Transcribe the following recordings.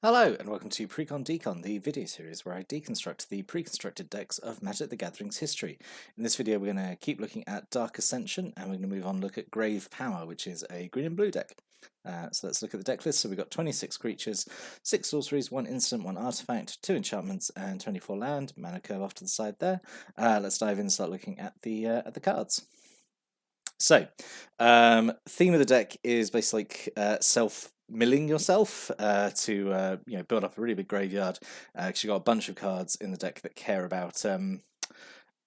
Hello and welcome to Precon Decon, the video series where I deconstruct the pre-constructed decks of Magic the Gathering's history. In this video we're going to keep looking at Dark Ascension and we're going to move on and look at Grave Power, which is a green and blue deck. So let's look at the deck list. So we've got 26 creatures, 6 sorceries, 1 instant, 1 artifact, 2 enchantments and 24 land, mana curve off to the side there. Let's dive in and start looking at the cards. So, theme of the deck is basically self-milling yourself to build up a really big graveyard. Because you've got a bunch of cards in the deck that care about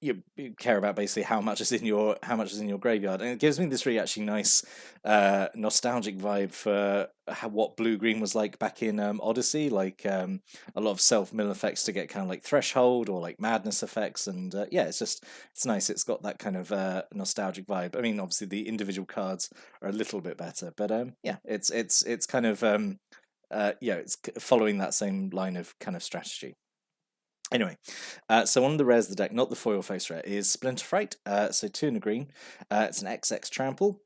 you care about basically how much is in your graveyard, and it gives me this really actually nice nostalgic vibe for what blue green was like back in Odyssey, like a lot of self-mill effects to get kind of like threshold or like madness effects, and yeah, it's nice. It's got that kind of nostalgic vibe. I mean, obviously the individual cards are a little bit better, but yeah, it's kind of it's following that same line of kind of strategy. Anyway, so one of the rares of the deck, not the foil face rare, is Splinter Fright. So 2 in a green. It's an XX trample.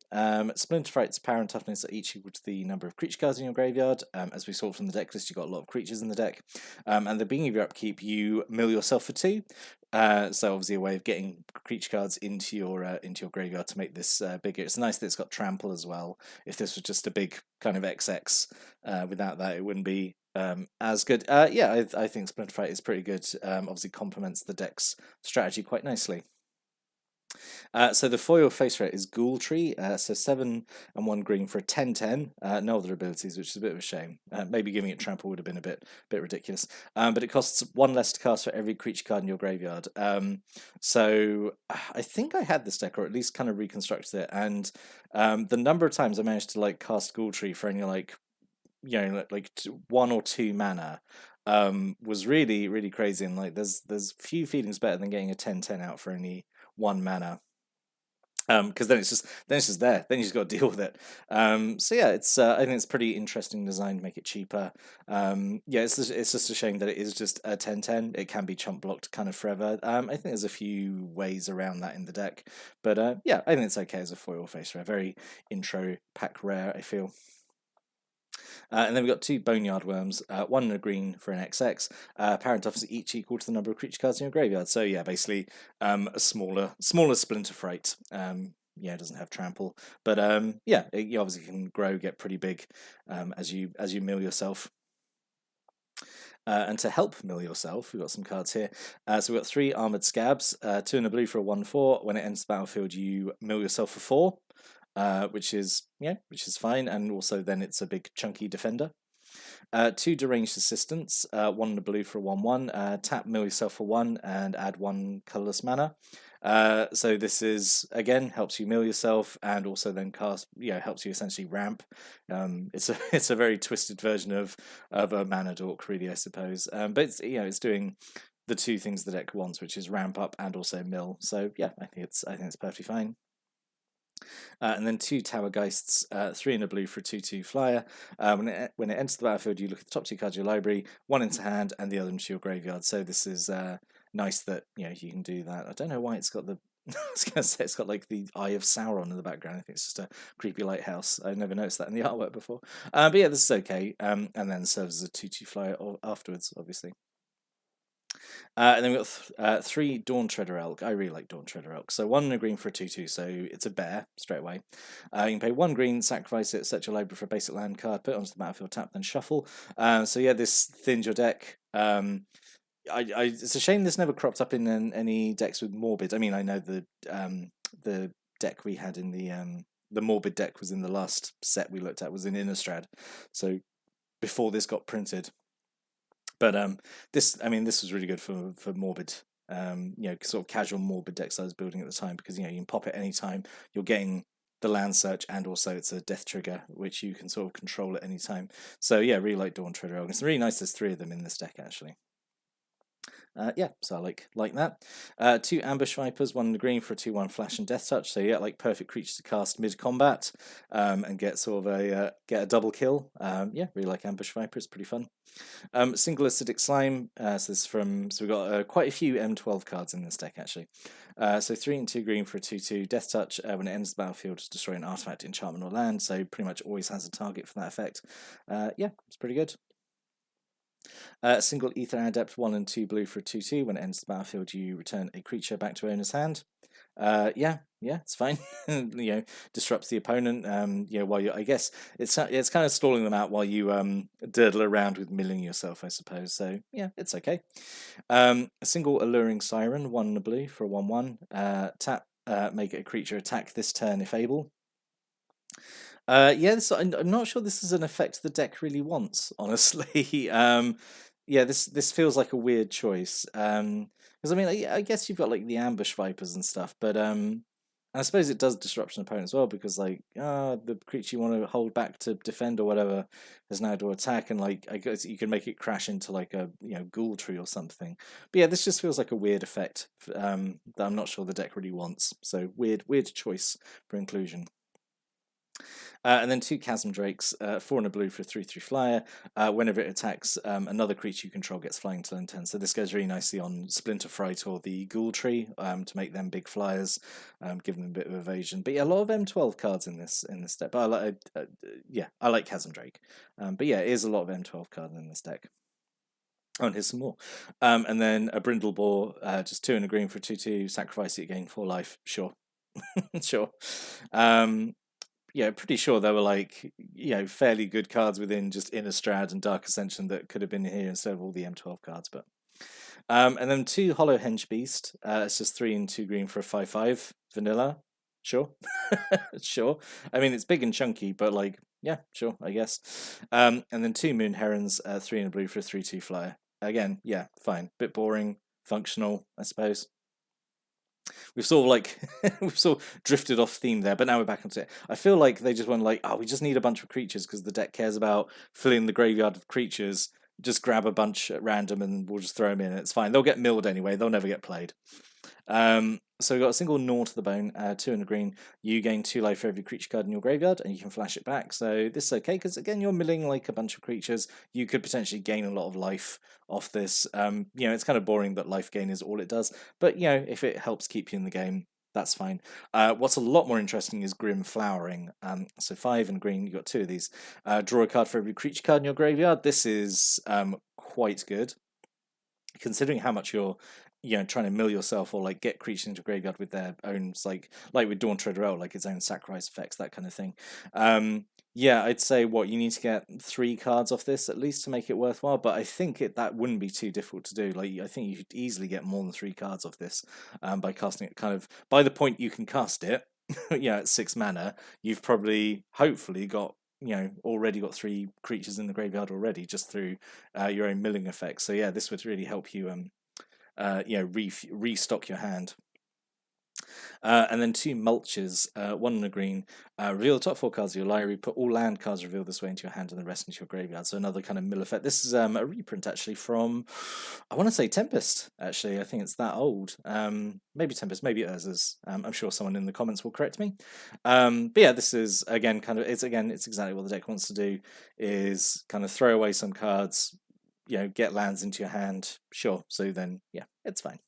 Splinter Fright's power and toughness are each equal to the number of creature cards in your graveyard. As we saw from the deck list, you've got a lot of creatures in the deck. And at the beginning of your upkeep, you mill yourself for 2. So obviously a way of getting creature cards into your graveyard to make this bigger. It's nice that it's got trample as well. If this was just a big kind of XX, without that, it wouldn't be as good. Yeah, I think Splinter Fight is pretty good. Obviously complements the deck's strategy quite nicely. So the foil face rate is Ghoul Tree, so 7 and 1 green for a 10/10. No other abilities, which is a bit of a shame. Maybe giving it trample would have been a bit ridiculous. But it costs 1 less to cast for every creature card in your graveyard. So I think I had this deck, or at least kind of reconstructed it, and the number of times I managed to like cast Ghoul Tree for only like 1 or 2 mana was really crazy, and like there's few feelings better than getting a 10/10 out for only 1 mana. Because then it's just there. Then you just got to deal with it. So yeah, it's I think it's pretty interesting design to make it cheaper. Yeah, it's just a shame that it is just a 10/10. It can be chump blocked kind of forever. I think there's a few ways around that in the deck, but yeah, I think it's okay as a foil face rare. Very intro pack rare, I feel. And then we've got 2 Boneyard Worms, 1 in a green for an XX. Power and toughness each equal to the number of creature cards in your graveyard. So yeah, basically a smaller Splinter Fright. Yeah, it doesn't have trample, but yeah, you obviously can grow, get pretty big as you mill yourself. And to help mill yourself, we've got some cards here. So we've got 3 Armored Scabs, 2 in a blue for a 1/4. When it enters the battlefield, you mill yourself for 4. Which is fine, and also then it's a big chunky defender. 2 deranged assistants, 1 in a blue for a 1/1. Tap mill yourself for 1 and add 1 colorless mana. So this is again helps you mill yourself and also then cast. Helps you essentially ramp. It's a very twisted version of a mana dork, really, I suppose. But it's doing the 2 things the deck wants, which is ramp up and also mill. So yeah, I think it's perfectly fine. And then 2 Tower Geists, 3 in a blue for a 2/2 flyer. When it enters the battlefield, you look at the top 2 cards of your library, 1 into hand and the other into your graveyard. So this is nice that you can do that. I don't know why it's got the I was going to say it's got like the Eye of Sauron in the background. I think it's just a creepy lighthouse. I never noticed that in the artwork before. But yeah, this is okay. And then serves as a 2/2 flyer afterwards, obviously. And then we've got 3 Dawn Treader Elk. I really like Dawn Treader Elk. So 1 in a green for a 2/2, so it's a bear straight away. You can pay 1 green, sacrifice it, set your library for a basic land card, put it onto the battlefield, tap, then shuffle. So yeah, this thins your deck. It's a shame this never cropped up in any decks with Morbid. I mean, I know the deck we had in the Morbid deck was in the last set we looked at, was in Innistrad. So before this got printed. But this was really good for Morbid. Sort of casual Morbid decks I was building at the time, because you can pop it any time. You're getting the land search, and also it's a death trigger which you can sort of control at any time. So yeah, really like Dawn Treader Elk. It's really nice. There's 3 of them in this deck actually. Yeah, so I like that. 2 Ambush Vipers, 1 in the green for a 2/1 flash and death touch. So yeah, like perfect creature to cast mid combat, and get sort of get a double kill. Yeah, really like Ambush Viper. It's pretty fun. Single Acidic Slime. So we've got quite a few M12 cards in this deck actually. So 3 and 2 green for a 2/2 death touch. When it enters the battlefield, to destroy an artifact, enchantment, or land. So pretty much always has a target for that effect. Yeah, it's pretty good. Single Ether Adept, 1 and 2 blue for a 2/2. When it enters the battlefield, you return a creature back to owner's hand. Yeah, it's fine. Disrupts the opponent. While you, I guess it's kind of stalling them out while you durdle around with milling yourself, I suppose. So yeah, it's okay. A single Alluring Siren, 1 and a blue for a 1/1. Tap. Make a creature attack this turn if able. I'm not sure this is an effect the deck really wants, honestly. This feels like a weird choice. Because I mean, I guess you've got like the Ambush Vipers and stuff, but and I suppose it does disrupt an opponent as well because like the creature you want to hold back to defend or whatever is now to attack, and like I guess you can make it crash into like a Ghoul Tree or something. But yeah, this just feels like a weird effect that I'm not sure the deck really wants. So weird choice for inclusion. And then 2 Chasm Drakes, 4 and a blue for a 3/3 flyer. Whenever it attacks, another creature you control gets flying till end turn. So this goes really nicely on Splinter Fright or the Ghoul Tree to make them big flyers, give them a bit of evasion. But yeah, a lot of M12 cards in this deck. But I like Chasm Drake. But yeah, it is a lot of M12 cards in this deck. Oh, and here's some more. And then a Brindle Boar, just 2 and a green for a 2/2. Sacrifice it, gain 4 life. Sure. Sure. Pretty sure there were like fairly good cards within just Innistrad and Dark Ascension that could have been here instead of all the M12 cards. But and then 2 Hollow Henge Beast. It's just 3 and 2 green for a 5/5 vanilla. Sure, sure. I mean it's big and chunky, but like yeah, sure, I guess. And then 2 Moon Herons, 3 and a blue for a 3/2 flyer. Again, yeah, fine. Bit boring, functional, I suppose. We've sort of like we've sort of drifted off theme there, but now we're back onto it. I feel like they just went like, oh, we just need a bunch of creatures because the deck cares about filling the graveyard with creatures. Just grab a bunch at random and we'll just throw them in. It's fine. They'll get milled anyway. They'll never get played. So we've got a single Gnaw to the Bone, 2 and a green. You gain 2 life for every creature card in your graveyard, and you can flash it back. So this is okay, because again, you're milling like a bunch of creatures. You could potentially gain a lot of life off this. It's kind of boring that life gain is all it does, but if it helps keep you in the game, that's fine. What's a lot more interesting is Grim Flowering. So 5 and green, you got 2 of these. Draw a card for every creature card in your graveyard. This is quite good, considering how much you're trying to mill yourself or like get creatures into graveyard with their own like with Dawn Treader Out, like its own sacrifice effects, that kind of thing. I'd say you need to get 3 cards off this at least to make it worthwhile, but I think that wouldn't be too difficult to do. Like I think you could easily get more than 3 cards off this by casting it kind of by the point you can cast it. At 6 mana, you've probably hopefully got already got 3 creatures in the graveyard already just through your own milling effects. So yeah, this would really help you restock your hand. And then 2 Mulches, 1 and a green. Reveal the top 4 cards of your library. Put all land cards revealed this way into your hand and the rest into your graveyard. So another kind of mill effect. This is a reprint actually from, I want to say Tempest. Actually, I think it's that old. Maybe Tempest, maybe Urza's. I'm sure someone in the comments will correct me. But yeah, this is again it's exactly what the deck wants to do. Is kind of throw away some cards. Get lands into your hand. Sure. So then, yeah, it's fine.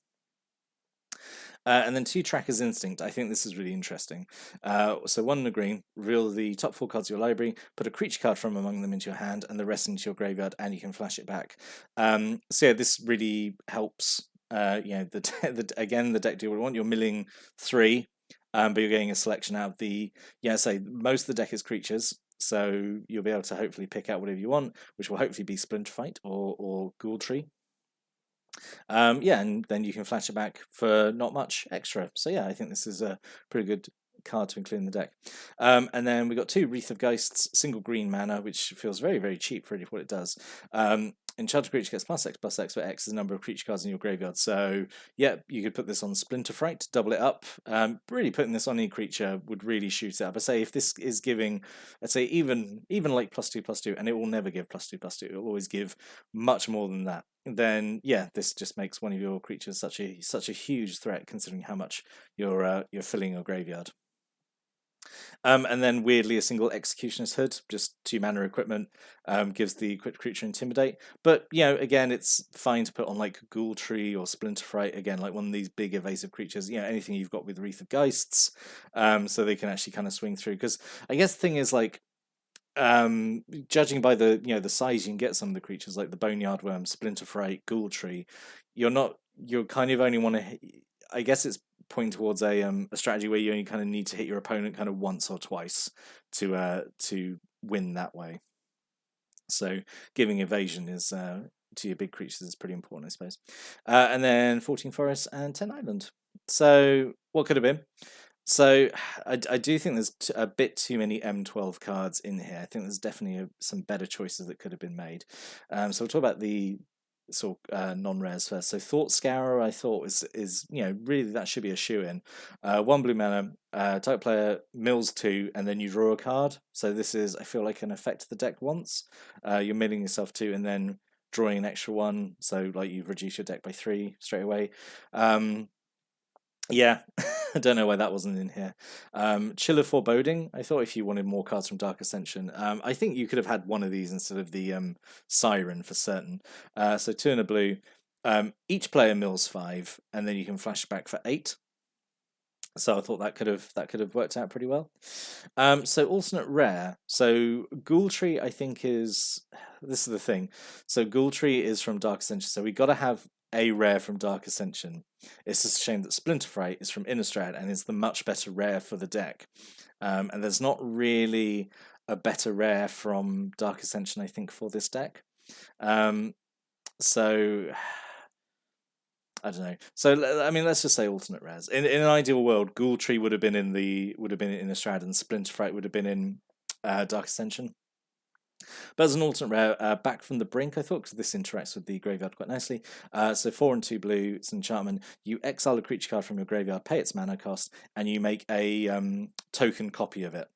And then 2 Tracker's Instinct. I think this is really interesting. So 1 and a green, reveal the top 4 cards of your library, put a creature card from among them into your hand, and the rest into your graveyard, and you can flash it back. This really helps. Again, the deck deal would want you're milling 3, but you're getting a selection out of the. Most of the deck is creatures. So you'll be able to hopefully pick out whatever you want, which will hopefully be Splinter Fight or Ghoul Tree. And then you can flash it back for not much extra. So yeah, I think this is a pretty good card to include in the deck. And then we got 2 Wreath of Ghosts, single green mana, which feels very, very cheap for what it does. Enchanted creature gets +X/+X, where X is the number of creature cards in your graveyard. So yeah, you could put this on Splinter Fright, double it up. Really putting this on any creature would really shoot it up. I say if this is giving, let's say even like +2/+2, and it will never give +2/+2. It will always give much more than that. Then yeah, this just makes one of your creatures such a huge threat, considering how much you're filling your graveyard. And then weirdly, a single Executioner's Hood, just 2 mana equipment, gives the equipped creature Intimidate. But again, it's fine to put on like Ghoul Tree or Splinter Fright, again, like one of these big evasive creatures. Anything you've got with Wreath of Geists, so they can actually kind of swing through. Because I guess the thing is like, judging by the the size you can get some of the creatures like the Boneyard Worm, Splinterfright, Ghoultree, you're kind of only want to. I guess it's pointing towards a strategy where you only kind of need to hit your opponent kind of once or twice to win that way. So giving evasion is to your big creatures is pretty important, I suppose. And then 14 forests and 10 island. So what could have been? So I do think there's a bit too many M12 cards in here. I think there's definitely some better choices that could have been made. So we'll talk about the sort of non-rares first. So Thought Scourer, I thought is really that should be a shoe-in. 1 blue mana, type player mills 2, and then you draw a card. So this is, I feel like, an effect the deck wants. You're milling yourself 2 and then drawing an extra 1. So like you've reduced your deck by 3 straight away. Yeah, I don't know why that wasn't in here. Chiller Foreboding. I thought if you wanted more cards from Dark Ascension, I think you could have had one of these instead of the Siren for certain. So 2 and a blue. Each player mills 5, and then you can flash back for 8. So I thought that could have worked out pretty well. So alternate rare. So Ghoultree, I think this is the thing. So Ghoultree is from Dark Ascension. So we got to have a rare from Dark Ascension. It's just a shame that Splinterfright is from Innistrad and is the much better rare for the deck. And there's not really a better rare from Dark Ascension, I think, for this deck. So I don't know. So I mean, let's just say alternate rares. In an ideal world, Ghoultree would have been in Innistrad, and Splinterfright would have been in Dark Ascension. But as an alternate rare, Back from the Brink, I thought, because this interacts with the graveyard quite nicely. So 4 and 2 blue, it's an enchantment. You exile a creature card from your graveyard, pay its mana cost, and you make a token copy of it.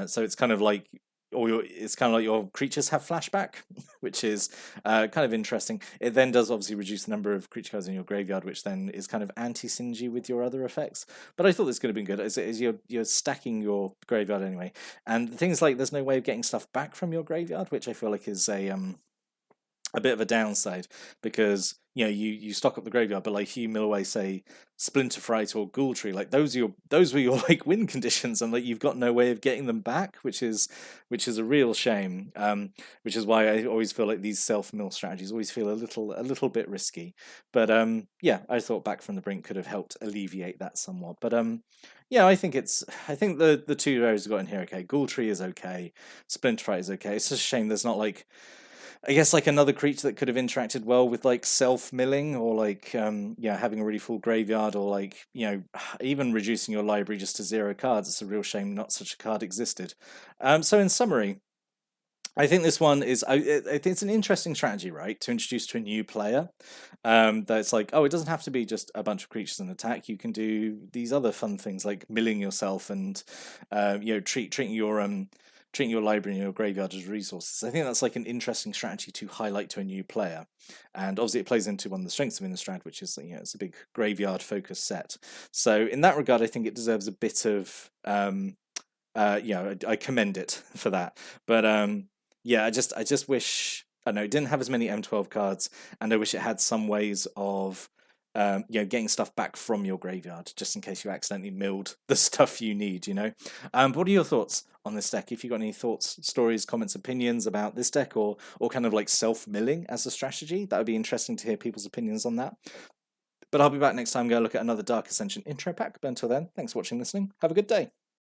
So it's kind of like, it's kind of like your creatures have flashback, which is kind of interesting. It then does obviously reduce the number of creature cards in your graveyard, which then is kind of anti-synergy with your other effects. But I thought this could have been good, as you're stacking your graveyard anyway. And things like there's no way of getting stuff back from your graveyard, which I feel like is a bit of a downside, because you stock up the graveyard, but like you mill away, say, Splinterfright or Ghoultree, like those were your like win conditions, and like you've got no way of getting them back, which is a real shame. Which is why I always feel like these self-mill strategies always feel a little bit risky. But yeah, I thought Back from the Brink could have helped alleviate that somewhat. But yeah, I think the 2 rares we've got in here, okay. Ghoultree is okay, Splinterfright is okay. It's just a shame there's not like, I guess, like another creature that could have interacted well with like self-milling, or like having a really full graveyard, or like even reducing your library just to 0 cards. It's a real shame not such a card existed. So in summary, I think this one is, I think it's an interesting strategy, right, to introduce to a new player. That it's like, oh, it doesn't have to be just a bunch of creatures and attack. You can do these other fun things like milling yourself and treating your library and your graveyard as resources. I think that's like an interesting strategy to highlight to a new player. And obviously it plays into one of the strengths of Innistrad, which is, it's a big graveyard focused set. So in that regard, I think it deserves a bit of, I commend it for that. But yeah, I just wish, I don't know, it didn't have as many M12 cards, and I wish it had some ways of getting stuff back from your graveyard, just in case you accidentally milled the stuff you need, But what are your thoughts on this deck? If you've got any thoughts, stories, comments, opinions about this deck, or kind of like self-milling as a strategy, that would be interesting to hear people's opinions on that. But I'll be back next time, go look at another Dark Ascension intro pack. But until then, thanks for watching and listening. Have a good day.